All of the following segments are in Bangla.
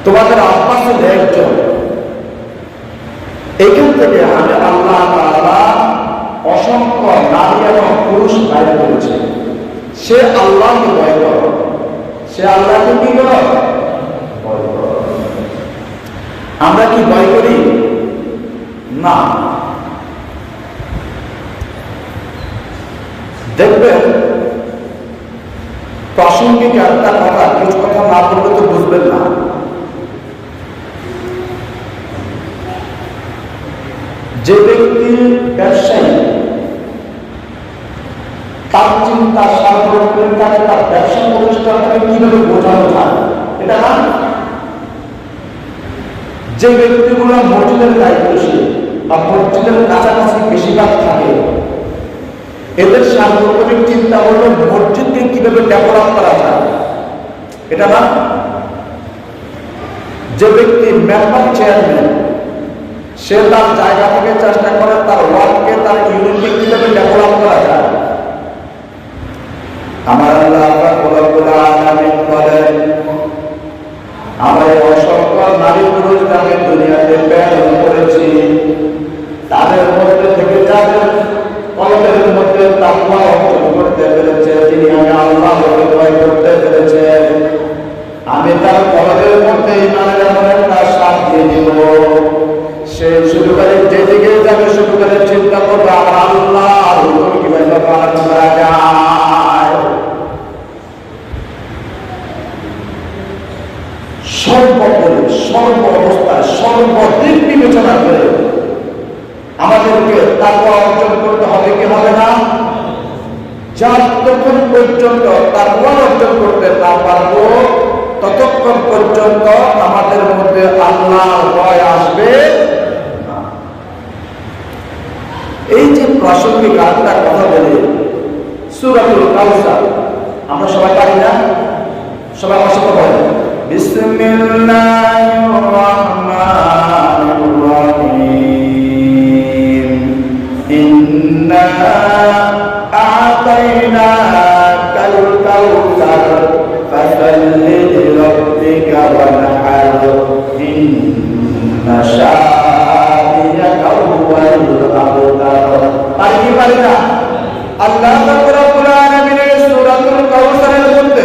তোমাদের আব্বাস হল একজন। এখান থেকে আমি আল্লাহ তাআলা অসংখ্য নারী এবং পুরুষ বাইর করেছে। সে আল্লাহকে ভয় করো, সে আল্লাহকে কি করো? ভয় করো। আমরা কি ভয় করি? না। দেখবেন প্রাসঙ্গিক একটা কথা, কিছু কথা না বললে তো বুঝবেন না। যে ব্যক্তি ব্যবসায়ী, তার চিন্তা সার্বক্ষণিক থাকে তার ব্যবসা প্রতিষ্ঠানটাকে কিভাবে বোঝানো যায়, এটা না। যে ব্যক্তিগুলো মসজিদের দায়িত্বশীল বা মসজিদের কাছাকাছি বেশিরভাগ থাকে, এদের সার্বক্ষণিক চিন্তা হলো মসজিদকে কিভাবে ডেভেলপ করা যায়, এটা না। যে ব্যক্তি মেম্বার চেয়ারম্যান, সে তার জায়গা থেকে চেষ্টা করে তার ওয়ার্ডকে, তার ইউনিটকে কিভাবে ডেভেলপ করা যায়। আমার আল্লাহ রব্বুল আলামিন বলেন, আমরা অসংখ্য নারী পুরুষ যাকে দুনিয়াতে প্রেরণ করেছি, তাদের মধ্যে থেকে যাদের কলবের মধ্যে তাকওয়া অর্জন করতে পেরেছে, তিনি আমি আল্লাহকে ভয় করতে পেরেছেন, আমি তার কলবের মধ্যে ইমানের এমন একটা সাথ দিয়ে দিব, সে শুরু করে যেদিকে যাবে শুরু করে চিন্তা করবে আমার আল্লাহ কিভাবে পালন করা যায়। সর্বোপরি সর্ব অবস্থায় সর্বদিক বিবেচনা করে আমাদেরকে তাকওয়া অর্জন করতে হবে, কি হবে না? যতক্ষণ পর্যন্ত তাকওয়া অর্জন করতে না পারবো ততক্ষণ পর্যন্ত আমাদের মধ্যে আল্লাহর ভয় আসবে না। এই যে প্রাসঙ্গিক আরেকটা কথা বলি, সূরাতুল কাউসার আমরা সবাই পারি না? সবাই আমার সাথে বলেন, বিসমিল্লাহির রাহমানির রাহিম, ইন্না আ'তাইনাকাল কাউসার ফাসাল্লি লিরাব্বিকা ওয়ানহার, ইন্না শানিআকা হুয়াল আবতার। পারি কি পারি না? আল্লাহ রাব্বুল আলামিনের সূরাতুল কাউসারের মধ্যে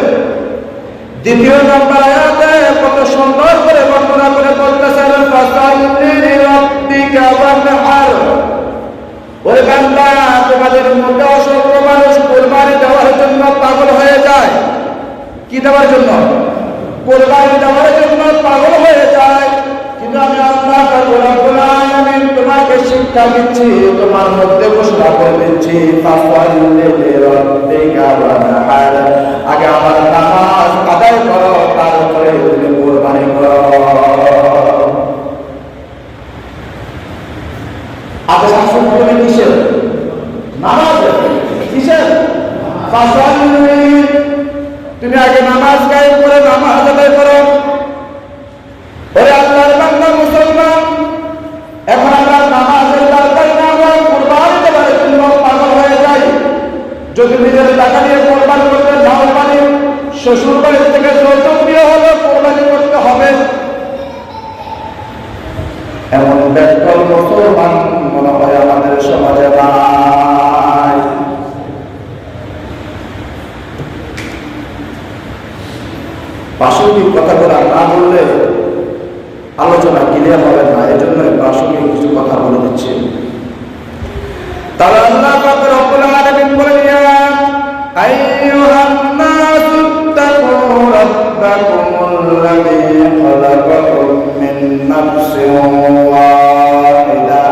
দ্বিতীয় নম্বর আয়াতে কত সুন্দর করে বর্ণনা করে বলতেছেন, ফাসাল্লি লিরাব্বিকা ওয়ানহার। ওই বান্দা, তোমাদের মধ্যে অসংখ্য মানুষ কুরবানি দেওয়ার জন্য পাগল হয়ে যায়। কি দেওয়ার জন্য? কুরবানি দেওয়ার জন্য পাগল হয়ে যায়। কিন্তু আমি আল্লাহ রাব্বুল আলামিন তোমাকে শিক্ষা দিচ্ছি, তোমার মধ্যে ঘোষণা করে দিচ্ছি, ফাসাল্লি লিরাব্বিকা ওয়ানহার। আগে আমার নামাজ আদায় করো, তারপরে তুমি কুরবানি করো। আগে শাসন করবে কিসের? নামাজ। কিসের? ফাসাল্লি। তুমি আগে নামাজ কায়েম করে নামাজ আদায় করো। ওরে আল্লাহর বান্দা মুসলমান, এখন আমরা নামাজের দরকার না, আমরা কুরবানি দেওয়ার জন্য পাগল হয়ে যাই। যদি নিজের টাকা দিয়ে কুরবানি করতে নাও পারি, শ্বশুর বাড়ির থেকে যৌতুক দিয়ে হলে কুরবানি করতে হবে, এমন ব্যাকল মুসলমান মনে হয় আমাদের সমাজে নাই। প্রাসঙ্গিক কথাগুলো না বললে আলোচনা ক্লিয়ার হবে না, এই জন্য প্রাসঙ্গিক কিছু কথা বলে দিচ্ছি। তারা আল্লাহ রাব্বুল আলামিন বলেন, ইয়া আইয়ুহান নাসু তাকু রাব্বাকুমুল্লাযী খালাকাকুম মিন নাফসিন ওয়াহিদা।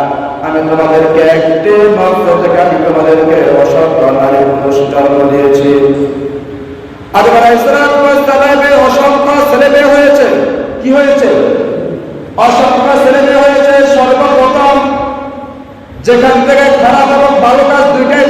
আমি তোমাদেরকে একটি নফস থেকে আমি তোমাদেরকে অসংখ্য নারী পুরুষ জন্ম দিয়েছি। আদম আলাইহিস সালামের অসংখ্য ছেলে মেয়ে হয়েছে। কি হয়েছে? অসংখ্য ছেলে মেয়ে হয়েছে। সর্বপ্রথম যেখান থেকে খারাপ এবং ভালো কাজ দুইটাই